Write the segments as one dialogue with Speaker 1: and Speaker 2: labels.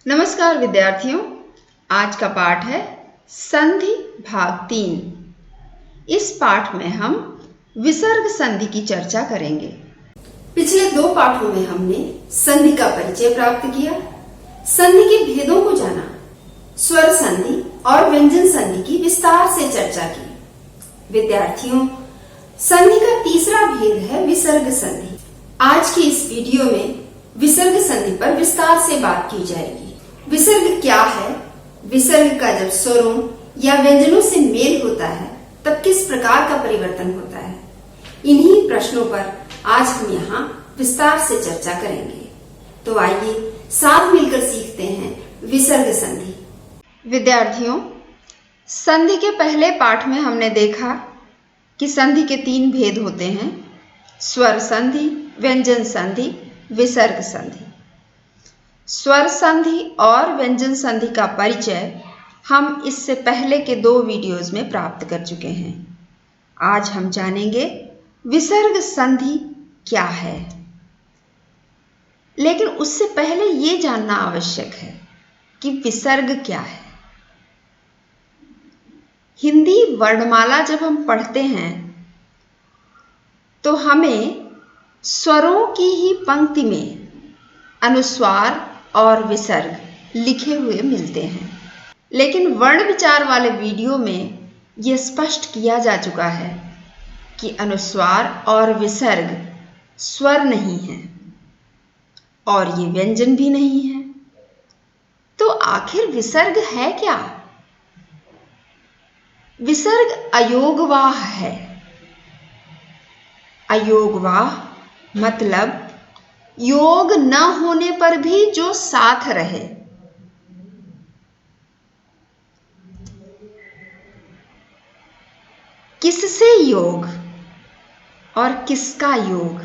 Speaker 1: नमस्कार विद्यार्थियों, आज का पाठ है संधि भाग 3। इस पाठ में हम विसर्ग संधि की चर्चा करेंगे। पिछले 2 पाठों में हमने संधि का परिचय प्राप्त किया, संधि के भेदों को जाना, स्वर संधि और व्यंजन संधि की विस्तार से चर्चा की। विद्यार्थियों, संधि का तीसरा भेद है विसर्ग संधि। आज की इस वीडियो में विसर्ग संधि पर विस्तार से बात की जाएगी। विसर्ग क्या है, विसर्ग का जब स्वरों या व्यंजनों से मेल होता है तब किस प्रकार का परिवर्तन होता है, इन्हीं प्रश्नों पर आज हम यहाँ विस्तार से चर्चा करेंगे। तो आइए साथ मिलकर सीखते हैं विसर्ग संधि। विद्यार्थियों, संधि के पहले पाठ में हमने देखा कि संधि के 3 भेद होते हैं: स्वर संधि, व्यंजन संधि, विसर्ग संधि। स्वर संधि और व्यंजन संधि का परिचय हम इससे पहले के 2 वीडियोज में प्राप्त कर चुके हैं। आज हम जानेंगे विसर्ग संधि क्या है। लेकिन उससे पहले ये जानना आवश्यक है कि विसर्ग क्या है। हिंदी वर्णमाला जब हम पढ़ते हैं तो हमें स्वरों की ही पंक्ति में अनुस्वार और विसर्ग लिखे हुए मिलते हैं। लेकिन वर्ण विचार वाले वीडियो में यह स्पष्ट किया जा चुका है कि अनुस्वार और विसर्ग स्वर नहीं है और ये व्यंजन भी नहीं है। तो आखिर विसर्ग है क्या? विसर्ग अयोगवाह है। अयोगवाह मतलब योग न होने पर भी जो साथ रहे। किससे योग और किसका योग,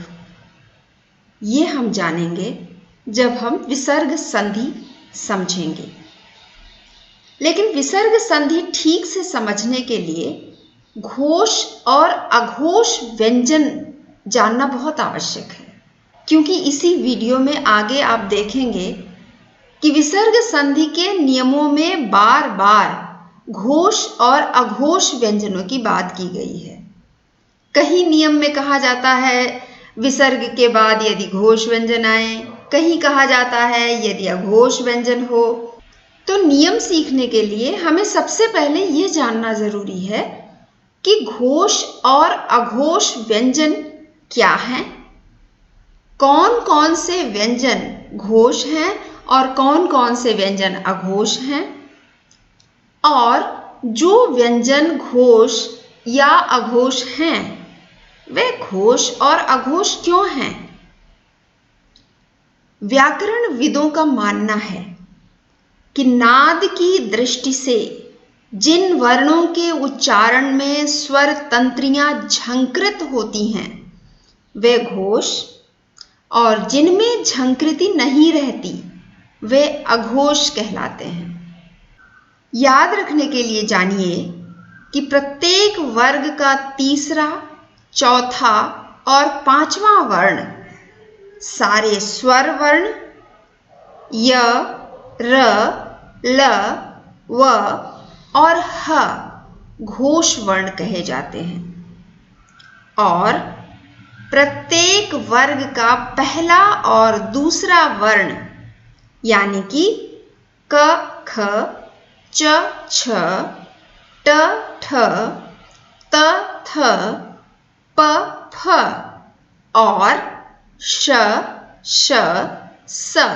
Speaker 1: ये हम जानेंगे जब हम विसर्ग संधि समझेंगे। लेकिन विसर्ग संधि ठीक से समझने के लिए घोष और अघोष व्यंजन जानना बहुत आवश्यक है, क्योंकि इसी वीडियो में आगे आप देखेंगे कि विसर्ग संधि के नियमों में बार बार घोष और अघोष व्यंजनों की बात की गई है। कहीं नियम में कहा जाता है विसर्ग के बाद यदि घोष व्यंजन आए, कहीं कहा जाता है यदि अघोष व्यंजन हो। तो नियम सीखने के लिए हमें सबसे पहले ये जानना जरूरी है कि घोष और अघोष व्यंजन क्या हैं, कौन कौन से व्यंजन घोष हैं और कौन कौन से व्यंजन अघोष हैं, और जो व्यंजन घोष या अघोष हैं वे घोष और अघोष क्यों हैं। व्याकरण विदों का मानना है कि नाद की दृष्टि से जिन वर्णों के उच्चारण में स्वर तंत्रियां झंकृत होती हैं वे घोष, और जिनमें झंकृति नहीं रहती वे अघोष कहलाते हैं। याद रखने के लिए जानिए कि प्रत्येक वर्ग का तीसरा, चौथा और 5वां वर्ण सारे स्वर वर्ण य, र, ल, व और ह घोष वर्ण कहे जाते हैं, और प्रत्येक वर्ग का पहला और दूसरा वर्ण यानी कि क, ख, च, छ, ट, ठ, त, थ, प, फ और श, श, स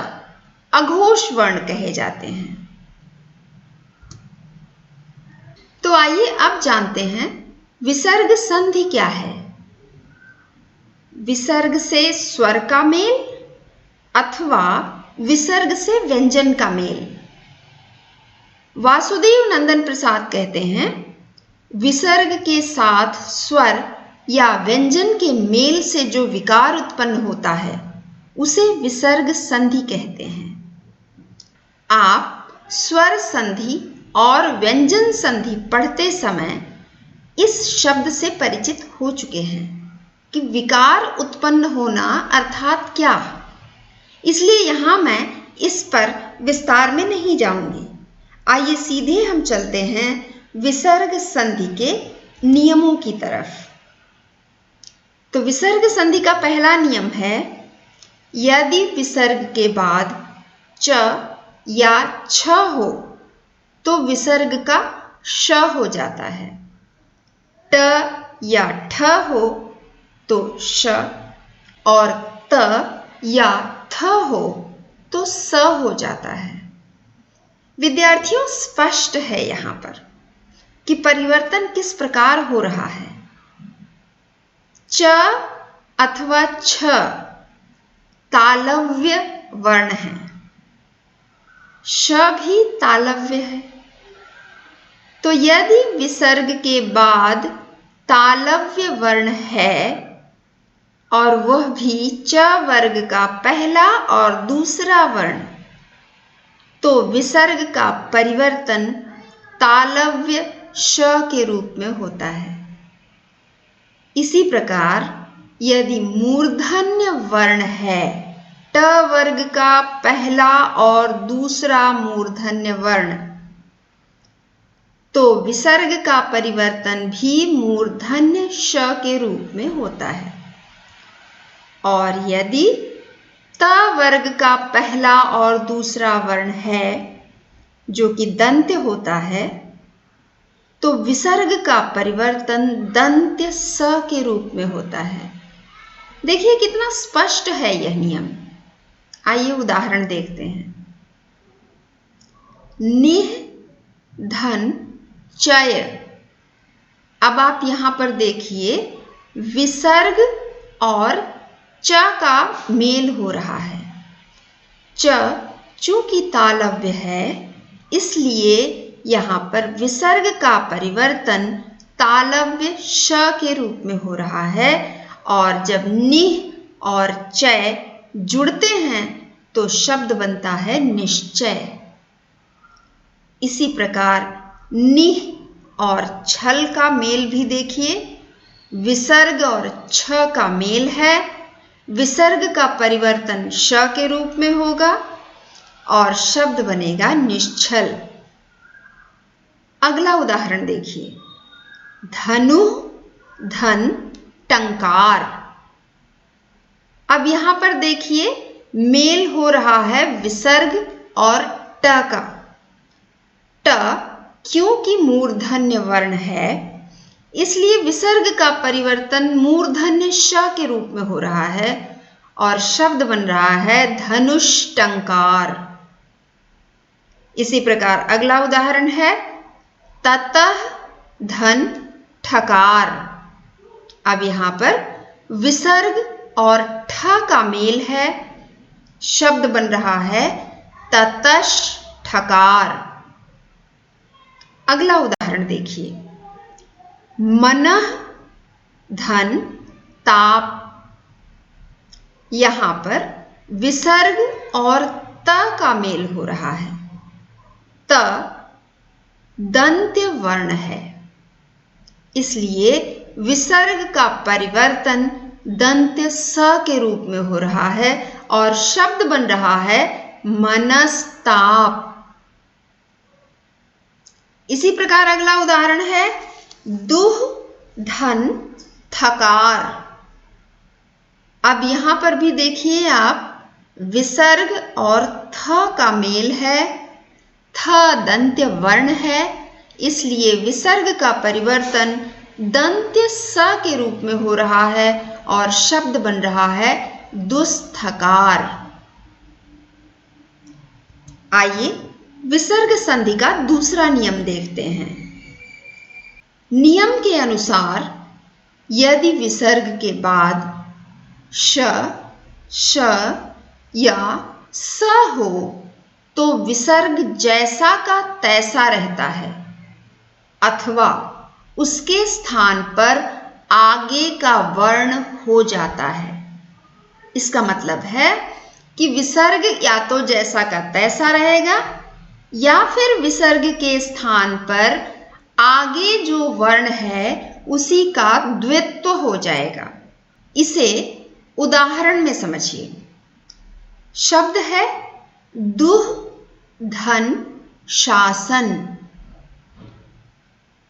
Speaker 1: अघोष वर्ण कहे जाते हैं। तो आइए अब जानते हैं विसर्ग संधि क्या है। विसर्ग से स्वर का मेल अथवा विसर्ग से व्यंजन का मेल। वासुदेव नंदन प्रसाद कहते हैं विसर्ग के साथ स्वर या व्यंजन के मेल से जो विकार उत्पन्न होता है उसे विसर्ग संधि कहते हैं। आप स्वर संधि और व्यंजन संधि पढ़ते समय इस शब्द से परिचित हो चुके हैं कि विकार उत्पन्न होना अर्थात क्या। इसलिए यहां मैं इस पर विस्तार में नहीं जाऊंगी। आइए सीधे हम चलते हैं विसर्ग संधि के नियमों की तरफ। तो विसर्ग संधि का पहला नियम है, यदि विसर्ग के बाद च या छ हो तो विसर्ग का श हो जाता है। ट या ठ हो तो श, और त या थ हो तो स हो जाता है। विद्यार्थियों, स्पष्ट है यहाँ पर कि परिवर्तन किस प्रकार हो रहा है। च अथवा छ तालव्य वर्ण है, श भी तालव्य है। तो यदि विसर्ग के बाद तालव्य वर्ण है और वह भी च वर्ग का पहला और दूसरा वर्ण, तो विसर्ग का परिवर्तन तालव्य श के रूप में होता है। इसी प्रकार यदि मूर्धन्य वर्ण है, ट वर्ग का पहला और दूसरा मूर्धन्य वर्ण, तो विसर्ग का परिवर्तन भी मूर्धन्य श के रूप में होता है। और यदि त वर्ग का पहला और दूसरा वर्ण है जो कि दंत्य होता है, तो विसर्ग का परिवर्तन दंत्य स के रूप में होता है। देखिए कितना स्पष्ट है यह नियम। आइए उदाहरण देखते हैं। निह धन चय। अब आप यहां पर देखिए विसर्ग और च का मेल हो रहा है। च चूंकि तालव्य है, इसलिए यहां पर विसर्ग का परिवर्तन तालव्य श के रूप में हो रहा है, और जब निह और चय जुड़ते हैं तो शब्द बनता है निश्चय। इसी प्रकार निह और छल का मेल भी देखिए। विसर्ग और छ का मेल है, विसर्ग का परिवर्तन श के रूप में होगा और शब्द बनेगा निश्चल। अगला उदाहरण देखिए। धनु धन टंकार। अब यहां पर देखिए मेल हो रहा है विसर्ग और ट का। ट क्योंकि मूर्धन्य वर्ण है, इसलिए विसर्ग का परिवर्तन मूर्धन्य श के रूप में हो रहा है और शब्द बन रहा है धनुष टंकार। इसी प्रकार अगला उदाहरण है ततः धन ठकार। अब यहां पर विसर्ग और ठ का मेल है, शब्द बन रहा है ततश ठकार। अगला उदाहरण देखिए। मनः धन ताप। यहां पर विसर्ग और त का मेल हो रहा है। त दंत्य वर्ण है, इसलिए विसर्ग का परिवर्तन दंत्य स के रूप में हो रहा है और शब्द बन रहा है मनस्ताप। इसी प्रकार अगला उदाहरण है दुह धन थकार। अब यहां पर भी देखिए आप, विसर्ग और थ का मेल है, थ दंत्य वर्ण है, इसलिए विसर्ग का परिवर्तन दंत्य स के रूप में हो रहा है और शब्द बन रहा है दुस्थकार। आइए विसर्ग संधि का दूसरा नियम देखते हैं। नियम के अनुसार यदि विसर्ग के बाद श, श या स हो तो विसर्ग जैसा का तैसा रहता है, अथवा उसके स्थान पर आगे का वर्ण हो जाता है। इसका मतलब है कि विसर्ग या तो जैसा का तैसा रहेगा या फिर विसर्ग के स्थान पर आगे जो वर्ण है उसी का द्वित्व हो जाएगा। इसे उदाहरण में समझिए। शब्द है दुह धन शासन।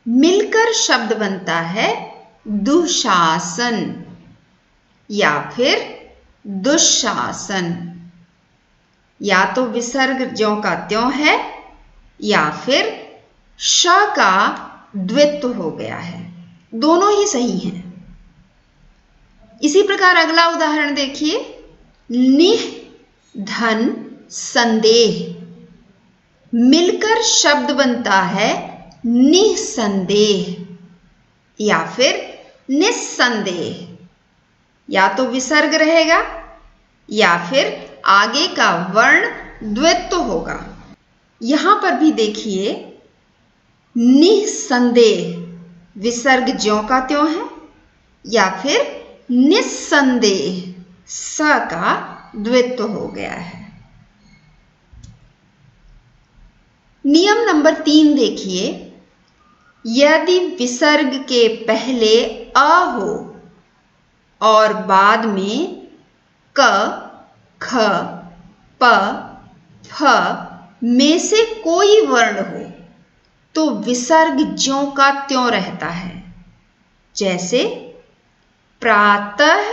Speaker 1: मिलकर शब्द बनता है दुशासन या फिर दुशासन। या तो विसर्ग ज्यों का त्यों है या फिर श का द्वित्व हो गया है, दोनों ही सही हैं। इसी प्रकार अगला उदाहरण देखिए, निह धन संदेह। मिलकर शब्द बनता है निसंदेह या फिर निस्संदेह। या तो विसर्ग रहेगा या फिर आगे का वर्ण द्वित्व होगा। यहां पर भी देखिए, निसंदेह विसर्ग ज्यों का त्यों है या फिर निस्संदेह स का द्वित्व हो गया है। नियम नंबर 3 देखिए, यदि विसर्ग के पहले अ हो और बाद में क, ख, प, फ में से कोई वर्ण हो तो विसर्ग ज्यों का त्यों रहता है। जैसे प्रातः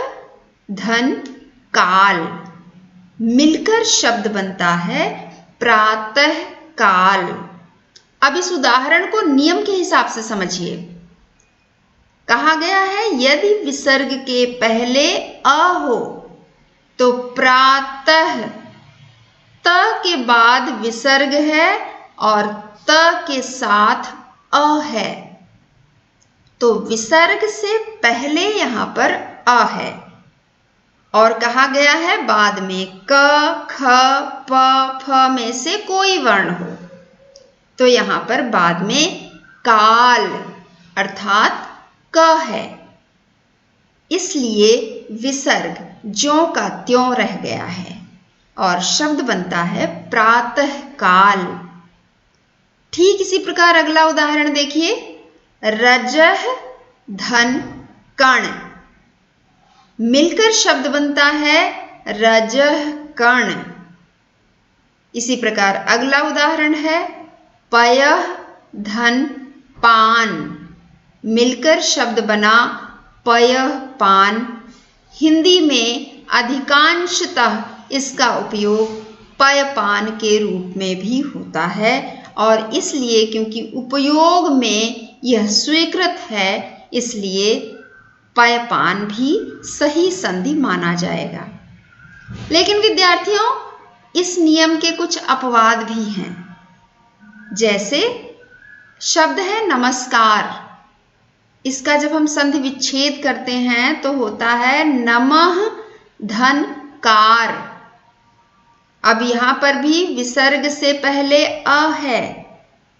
Speaker 1: धन काल, मिलकर शब्द बनता है प्रातः काल। अब इस उदाहरण को नियम के हिसाब से समझिए। कहा गया है यदि विसर्ग के पहले अ हो तो प्रातः, त के बाद विसर्ग है और त के साथ अ है, तो विसर्ग से पहले यहां पर अ है और कहा गया है बाद में क, ख, प, फ में से कोई वर्ण हो तो यहां पर बाद में काल अर्थात क है। इसलिए विसर्ग ज्यों का त्यों रह गया है और शब्द बनता है प्रातः काल। ठीक इसी प्रकार अगला उदाहरण देखिए, रजह धन कण। मिलकर शब्द बनता है रजह कण। इसी प्रकार अगला उदाहरण है पयः धन पान। मिलकर शब्द बना पयः पान। हिंदी में अधिकांशतः इसका उपयोग पयपान के रूप में भी होता है और इसलिए क्योंकि उपयोग में यह स्वीकृत है इसलिए पयपान भी सही संधि माना जाएगा। लेकिन विद्यार्थियों, इस नियम के कुछ अपवाद भी हैं। जैसे शब्द है नमस्कार, इसका जब हम संधि विच्छेद करते हैं तो होता है नमः धन कार। अब यहां पर भी विसर्ग से पहले अ है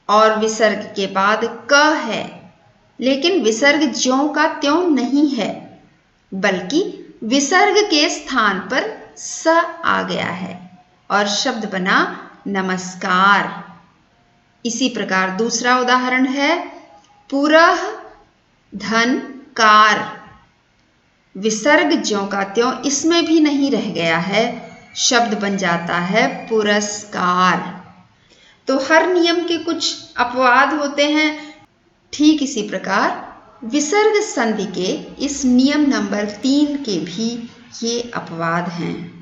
Speaker 1: और विसर्ग के बाद क है, लेकिन विसर्ग ज्यों का त्यों नहीं है बल्कि विसर्ग के स्थान पर स आ गया है और शब्द बना नमस्कार। इसी प्रकार दूसरा उदाहरण है पुरः धन कार। विसर्ग ज्यों का त्यों इसमें भी नहीं रह गया है, शब्द बन जाता है पुरस्कार। तो हर नियम के कुछ अपवाद होते हैं। ठीक इसी प्रकार विसर्ग संधि के इस नियम नंबर 3 के भी ये अपवाद हैं।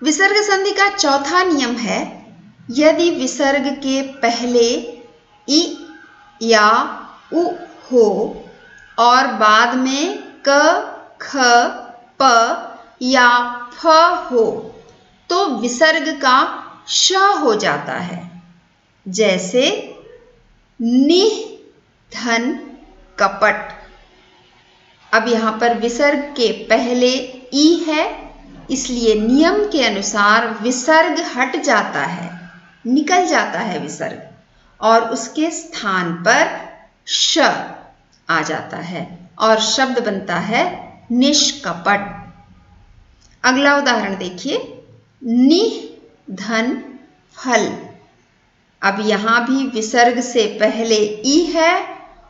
Speaker 1: विसर्ग संधि का चौथा नियम है, यदि विसर्ग के पहले इ या उ हो और बाद में क, ख, प या फ हो तो विसर्ग का श हो जाता है। जैसे निह धन कपट। अब यहां पर विसर्ग के पहले ई है इसलिए नियम के अनुसार विसर्ग हट जाता है, निकल जाता है विसर्ग और उसके स्थान पर श आ जाता है और शब्द बनता है निष्कपट। अगला उदाहरण देखिए, निह धन फल। अब यहां भी विसर्ग से पहले ई है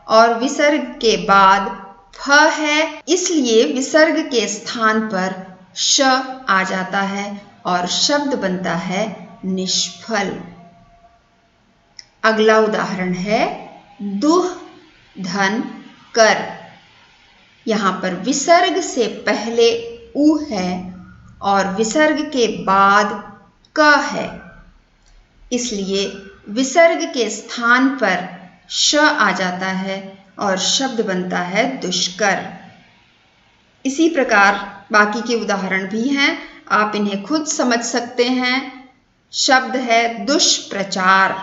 Speaker 1: और विसर्ग के बाद फ है, इसलिए विसर्ग के स्थान पर श आ जाता है और शब्द बनता है निष्फल। अगला उदाहरण है दुह धन कर। यहाँ पर विसर्ग से पहले उ है और विसर्ग के बाद क है, इसलिए विसर्ग के स्थान पर श आ जाता है और शब्द बनता है दुष्कर। इसी प्रकार बाकी के उदाहरण भी हैं, आप इन्हें खुद समझ सकते हैं। शब्द है दुष्प्रचार,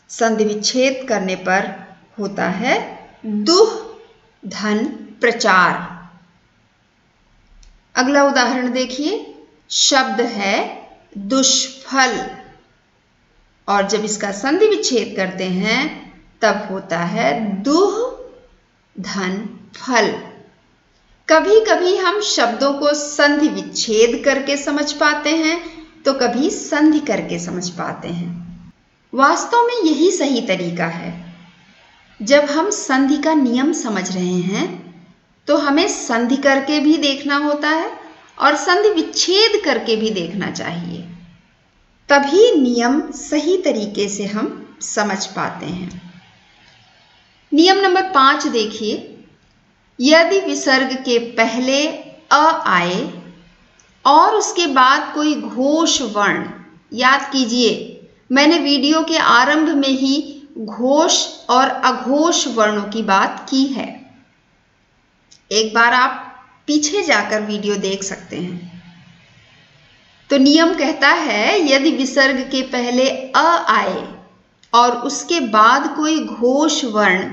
Speaker 1: संधि विच्छेद करने पर होता है दुह धन प्रचार। अगला उदाहरण देखिए, शब्द है दुष्फल और जब इसका संधि विच्छेद करते हैं तब होता है दुह धन फल। कभी कभी हम शब्दों को संधि विच्छेद करके समझ पाते हैं तो कभी संधि करके समझ पाते हैं। वास्तव में यही सही तरीका है। जब हम संधि का नियम समझ रहे हैं तो हमें संधि करके भी देखना होता है और संधि विच्छेद करके भी देखना चाहिए, तभी नियम सही तरीके से हम समझ पाते हैं। नियम नंबर 5 देखिए, यदि विसर्ग के पहले अ आए और उसके बाद कोई घोष वर्ण, याद कीजिए मैंने वीडियो के आरंभ में ही घोष और अघोष वर्णों की बात की है, एक बार आप पीछे जाकर वीडियो देख सकते हैं। तो नियम कहता है यदि विसर्ग के पहले अ आए और उसके बाद कोई घोष वर्ण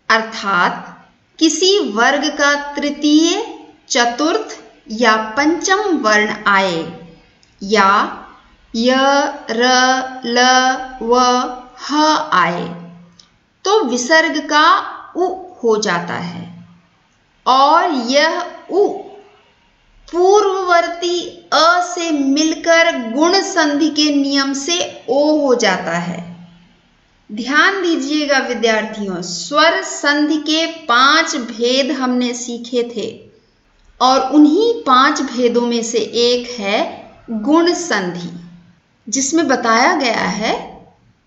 Speaker 1: अर्थात किसी वर्ग का तृतीय, चतुर्थ या पंचम वर्ण आए या य, र, ल, व, ह आए तो विसर्ग का उ हो जाता है और यह उ पूर्ववर्ती अ से मिलकर गुण संधि के नियम से ओ हो जाता है। ध्यान दीजिएगा विद्यार्थियों, स्वर संधि के 5 भेद हमने सीखे थे और उन्हीं 5 भेदों में से एक है गुण संधि, जिसमें बताया गया है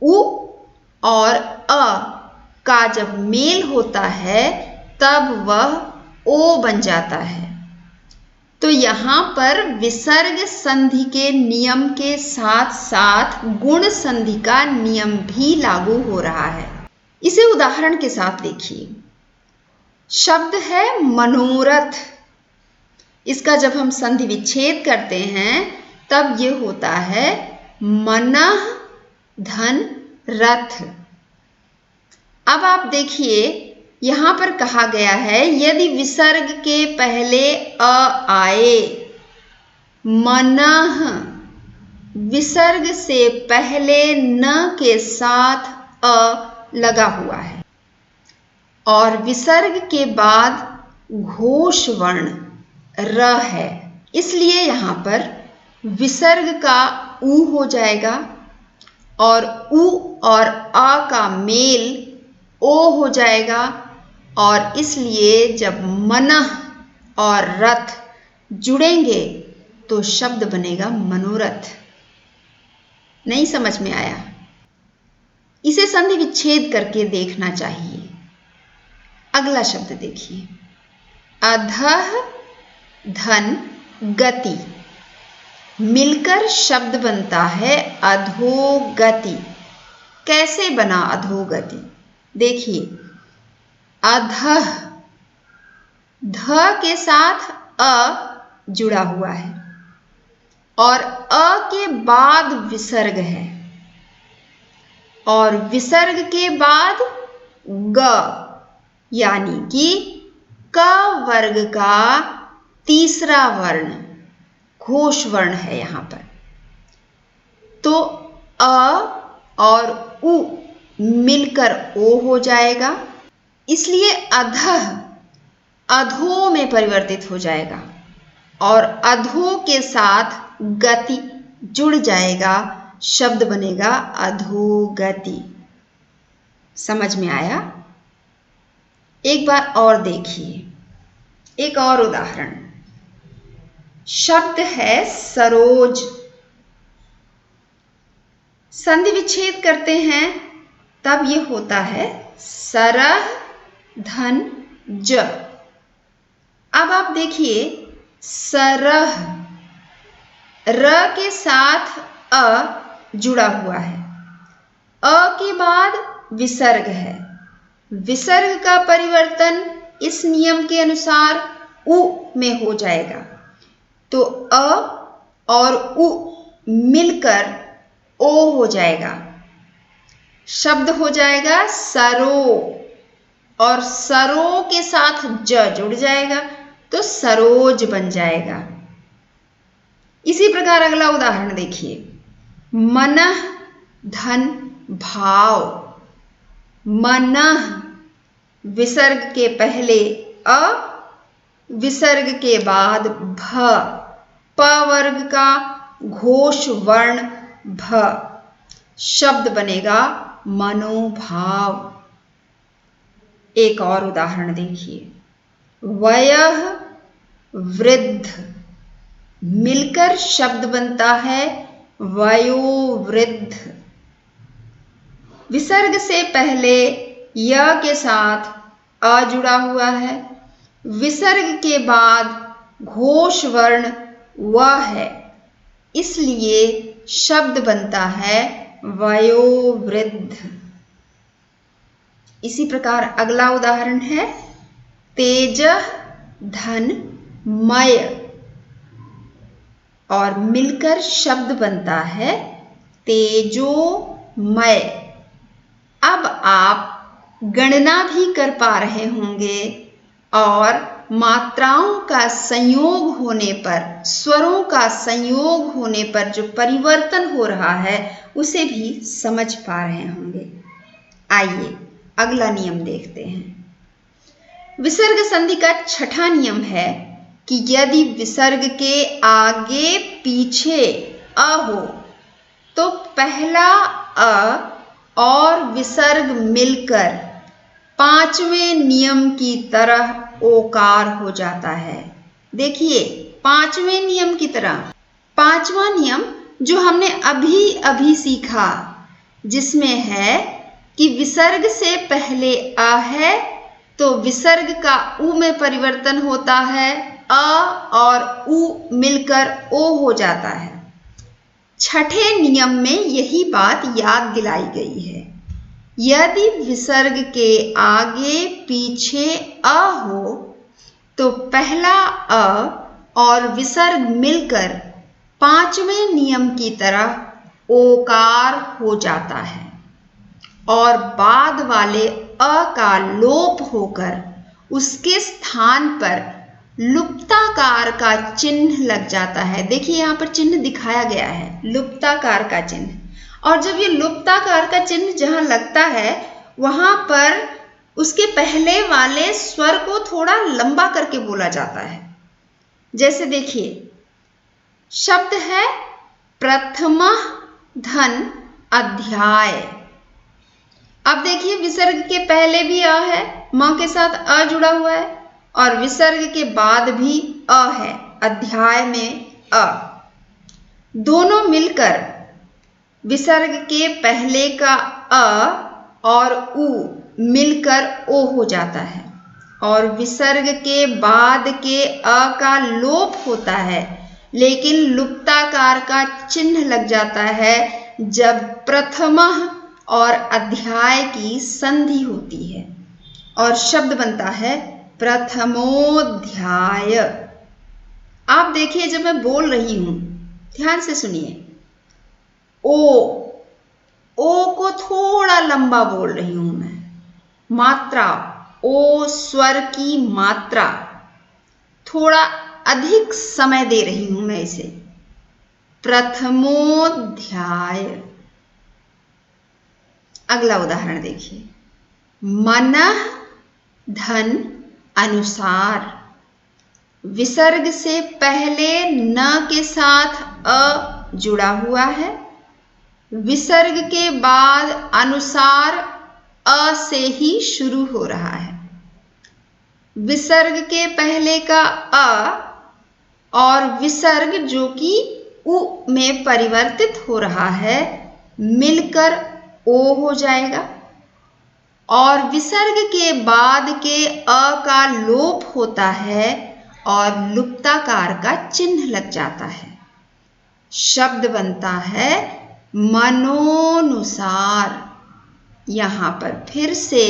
Speaker 1: उ और अ का जब मेल होता है तब वह ओ बन जाता है। तो यहाँ पर विसर्ग संधि के नियम के साथ साथ गुण संधि का नियम भी लागू हो रहा है। इसे उदाहरण के साथ देखिए। शब्द है मनोरथ, इसका जब हम संधि विच्छेद करते हैं तब ये होता है मनः धन रथ। अब आप देखिए यहां पर कहा गया है यदि विसर्ग के पहले अ आए, मनः विसर्ग से पहले न के साथ अ लगा हुआ है और विसर्ग के बाद घोष वर्ण र है, इसलिए यहां पर विसर्ग का उ हो जाएगा और उ और आ का मेल ओ हो जाएगा और इसलिए जब मनः और रथ जुड़ेंगे तो शब्द बनेगा मनोरथ। नहीं समझ में आया? इसे संधि विच्छेद करके देखना चाहिए। अगला शब्द देखिए, अधः धन गति, मिलकर शब्द बनता है अधोगति। कैसे बना अधोगति? देखिए, अधः ध के साथ अ जुड़ा हुआ है और अ के बाद विसर्ग है और विसर्ग के बाद ग, यानी कि क वर्ग का तीसरा वर्ण घोष वर्ण है यहां पर। तो अ और उ मिलकर ओ हो जाएगा, इसलिए अधः अधो में परिवर्तित हो जाएगा और अधो के साथ गति जुड़ जाएगा, शब्द बनेगा अधोगति। समझ में आया? एक बार और देखिए, एक और उदाहरण। शब्द है सरोज। संधि विच्छेद करते हैं तब ये होता है सरह धन ज। अब आप देखिए सरह, र के साथ अ जुड़ा हुआ है, अ के बाद विसर्ग है। विसर्ग का परिवर्तन इस नियम के अनुसार उ में हो जाएगा, तो अ और उ मिलकर ओ हो जाएगा। शब्द हो जाएगा सरो, और सरो के साथ ज जुड़ जाएगा तो सरोज बन जाएगा। इसी प्रकार अगला उदाहरण देखिए, मनः धन भाव। मनः विसर्ग के पहले अ, विसर्ग के बाद भ, प वर्ग का घोष वर्ण भ। शब्द बनेगा मनोभाव। एक और उदाहरण देखिए, वयः वृद्ध, मिलकर शब्द बनता है वयोवृद्ध। विसर्ग से पहले य के साथ अ जुड़ा हुआ है, विसर्ग के बाद घोष वर्ण व है, इसलिए शब्द बनता है वयोवृद्ध। इसी प्रकार अगला उदाहरण है तेजः धन मय, और मिलकर शब्द बनता है तेजोमय। अब आप गणना भी कर पा रहे होंगे और मात्राओं का संयोग होने पर, स्वरों का संयोग होने पर जो परिवर्तन हो रहा है उसे भी समझ पा रहे होंगे। आइए अगला नियम देखते हैं। विसर्ग संधि का छठा नियम है कि यदि विसर्ग के आगे पीछे अ हो तो पहला अ और विसर्ग मिलकर पांचवें नियम की तरह ओकार हो जाता है। देखिए पांचवें नियम की तरह। पांचवा नियम जो हमने अभी अभी सीखा, जिसमें है कि विसर्ग से पहले अ है तो विसर्ग का उ में परिवर्तन होता है, अ और उ मिलकर ओ हो जाता है। छठे नियम में यही बात याद दिलाई गई है। यदि विसर्ग के आगे पीछे अ हो तो पहला अ और विसर्ग मिलकर पांचवें नियम की तरह ओकार हो जाता है और बाद वाले अ का लोप होकर उसके स्थान पर लुप्ताकार का चिन्ह लग जाता है। देखिए यहाँ पर चिन्ह दिखाया गया है, लुप्ताकार का चिन्ह। और जब ये लुप्ताकार का चिन्ह जहाँ लगता है वहां पर उसके पहले वाले स्वर को थोड़ा लंबा करके बोला जाता है। जैसे देखिए शब्द है प्रथमः धन अध्याय। अब देखिए विसर्ग के पहले भी अ है, म के साथ अ जुड़ा हुआ है, और विसर्ग के बाद भी अ है, अध्याय में अ। दोनों मिलकर विसर्ग के पहले का अ और उ मिलकर ओ हो जाता है और विसर्ग के बाद के अ का लोप होता है, लेकिन लुप्ताकार का चिन्ह लग जाता है जब प्रथमः और अध्याय की संधि होती है और शब्द बनता है प्रथमोध्याय। आप देखिए जब मैं बोल रही हूं ध्यान से सुनिए, ओ को थोड़ा लंबा बोल रही हूं मैं। मात्रा, ओ स्वर की मात्रा थोड़ा अधिक समय दे रही हूं मैं इसे। प्रथमोध्याय। अगला उदाहरण देखिए, मनः धन अनुसार। विसर्ग से पहले न के साथ अ जुड़ा हुआ है, विसर्ग के बाद अनुसार अ से ही शुरू हो रहा है। विसर्ग के पहले का अ और विसर्ग जो कि उ में परिवर्तित हो रहा है मिलकर ओ हो जाएगा और विसर्ग के बाद के अ का लोप होता है और लुप्ताकार का चिन्ह लग जाता है। शब्द बनता है मनोनुसार। यहां पर फिर से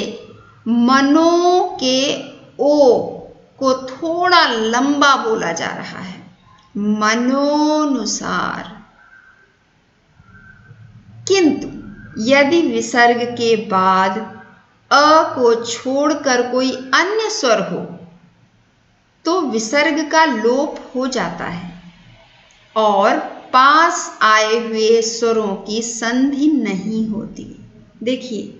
Speaker 1: मनो के ओ को थोड़ा लंबा बोला जा रहा है, मनोनुसार। किंतु यदि विसर्ग के बाद अ को छोड़कर कोई अन्य स्वर हो तो विसर्ग का लोप हो जाता है और पास आए हुए स्वरों की संधि नहीं होती। देखिए,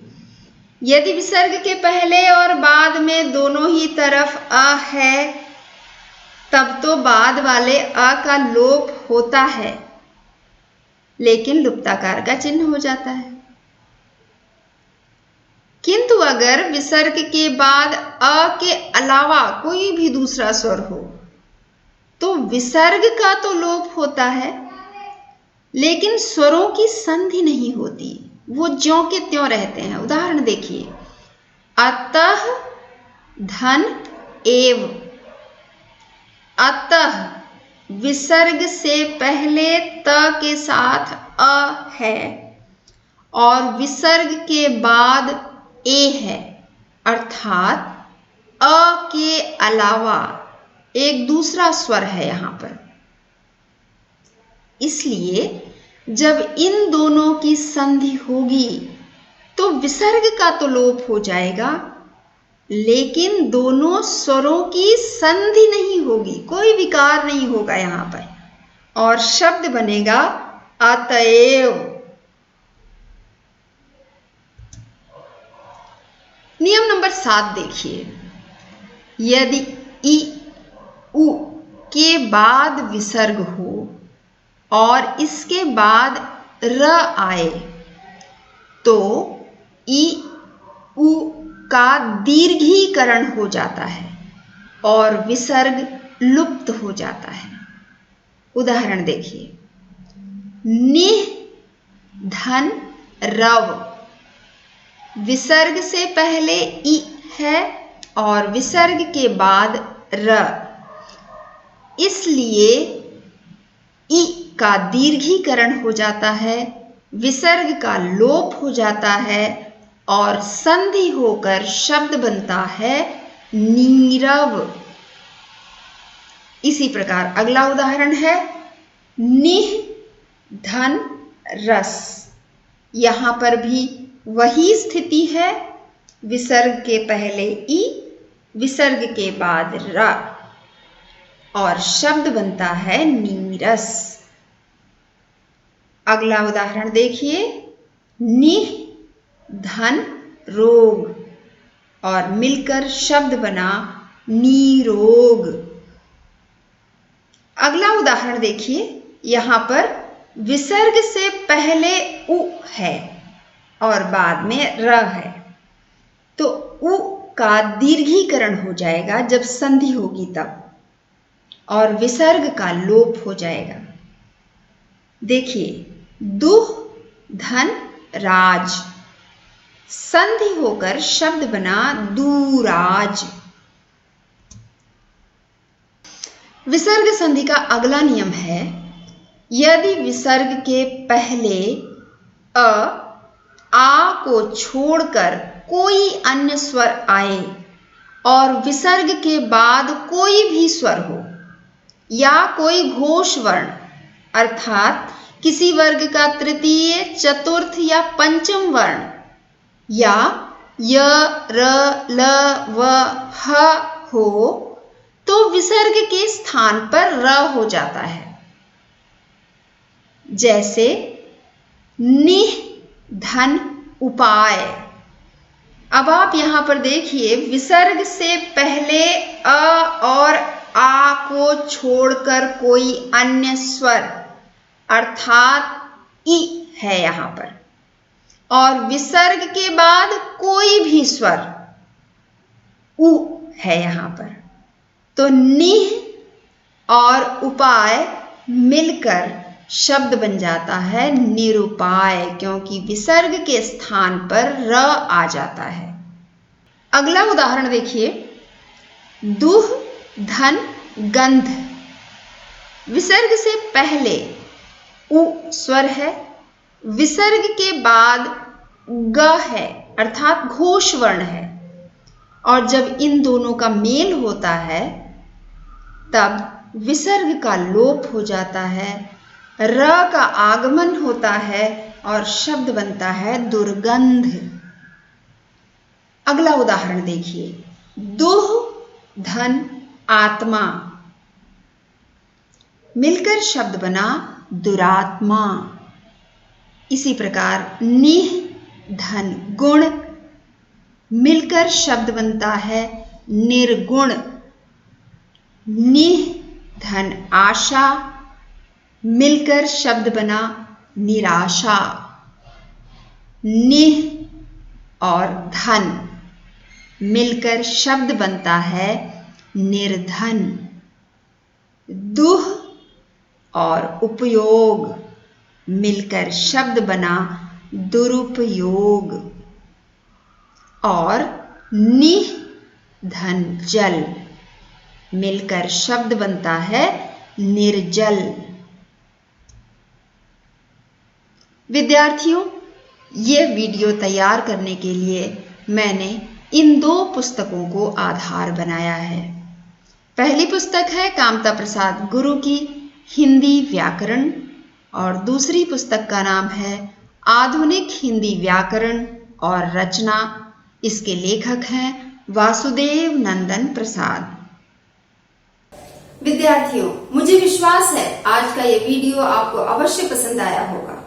Speaker 1: यदि विसर्ग के पहले और बाद में दोनों ही तरफ अ है तब तो बाद वाले अ का लोप होता है लेकिन लुप्ताकार का चिन्ह हो जाता है। किंतु अगर विसर्ग के बाद अ के अलावा कोई भी दूसरा स्वर हो तो विसर्ग का तो लोप होता है लेकिन स्वरों की संधि नहीं होती, वो ज्यों के त्यों रहते हैं। उदाहरण देखिए, अतः धन एव। अतः विसर्ग से पहले त के साथ अ है और विसर्ग के बाद ए है, अर्थात अ के अलावा एक दूसरा स्वर है यहां पर। इसलिए जब इन दोनों की संधि होगी तो विसर्ग का तो लोप हो जाएगा लेकिन दोनों स्वरों की संधि नहीं होगी, कोई विकार नहीं होगा यहां पर और शब्द बनेगा अतएव। नियम नंबर 7 देखिए, यदि इ उ के बाद विसर्ग हो और इसके बाद र आए तो इ उ का दीर्घीकरण हो जाता है और विसर्ग लुप्त हो जाता है। उदाहरण देखिए, निह धन रव। विसर्ग से पहले इ है और विसर्ग के बाद र, इसलिए इ का दीर्घीकरण हो जाता है, विसर्ग का लोप हो जाता है और संधि होकर शब्द बनता है नीरव। इसी प्रकार अगला उदाहरण है निह धन रस। यहां पर भी वही स्थिति है, विसर्ग के पहले इ, विसर्ग के बाद र और शब्द बनता है नीरस। अगला उदाहरण देखिए, निह धन रोग और मिलकर शब्द बना नीरोग। अगला उदाहरण देखिए, यहां पर विसर्ग से पहले उ है और बाद में र है तो उ का दीर्घीकरण हो जाएगा जब संधि होगी तब और विसर्ग का लोप हो जाएगा। देखिए, दुह धन राज, संधि होकर शब्द बना दूराज। विसर्ग संधि का अगला नियम है, यदि विसर्ग के पहले आ को छोड़कर कोई अन्य स्वर आए और विसर्ग के बाद कोई भी स्वर हो या कोई घोष वर्ण अर्थात किसी वर्ग का तृतीय, चतुर्थ या पंचम वर्ण या य, र, ल, व, ह हो तो विसर्ग के स्थान पर र हो जाता है। जैसे निह धन उपाय। अब आप यहां पर देखिए, विसर्ग से पहले अ और आ को छोड़कर कोई अन्य स्वर अर्थात इ है यहां पर और विसर्ग के बाद कोई भी स्वर उ है यहां पर तो निह और उपाय मिलकर शब्द बन जाता है निरुपाय, क्योंकि विसर्ग के स्थान पर र आ जाता है। अगला उदाहरण देखिए, दुह धन गंध। विसर्ग से पहले उ स्वर है, विसर्ग के बाद ग है अर्थात घोष वर्ण है, और जब इन दोनों का मेल होता है तब विसर्ग का लोप हो जाता है, र का आगमन होता है और शब्द बनता है दुर्गंध। अगला उदाहरण देखिए, दुह धन आत्मा। मिलकर शब्द बना दुरात्मा। इसी प्रकार निह धन गुण, मिलकर शब्द बनता है निर्गुण। निह धन आशा, मिलकर शब्द बना निराशा। निह और धन मिलकर शब्द बनता है निर्धन। दुह और उपयोग मिलकर शब्द बना दुरुपयोग। और निह धन जल मिलकर शब्द बनता है निर्जल। विद्यार्थियों, ये वीडियो तैयार करने के लिए मैंने इन दो पुस्तकों को आधार बनाया है। पहली पुस्तक है कामता प्रसाद गुरु की हिंदी व्याकरण, और दूसरी पुस्तक का नाम है आधुनिक हिंदी व्याकरण और रचना। इसके लेखक हैं वासुदेव नंदन प्रसाद। विद्यार्थियों, मुझे विश्वास है आज का ये वीडियो आपको अवश्य पसंद आया होगा।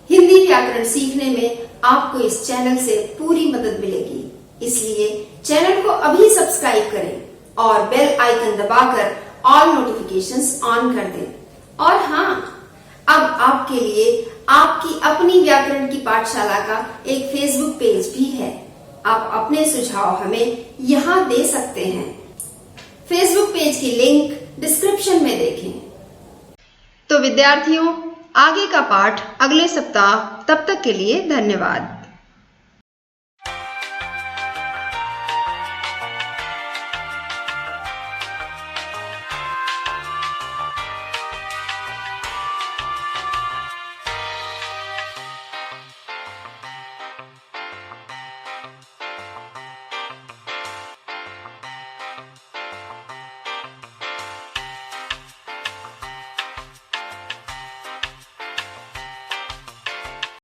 Speaker 1: हिंदी व्याकरण सीखने में आपको इस चैनल से पूरी मदद मिलेगी, इसलिए चैनल को अभी सब्सक्राइब करें और बेल आइकन दबाकर ऑल नोटिफिकेशंस ऑन कर दें। और हाँ, अब आपके लिए आपकी अपनी व्याकरण की पाठशाला का एक फेसबुक पेज भी है। आप अपने सुझाव हमें यहाँ दे सकते हैं। फेसबुक पेज की लिंक डिस्क्रिप्शन में देखें। तो विद्यार्थियों, आगे का पाठ अगले सप्ताह। तब तक के लिए धन्यवाद।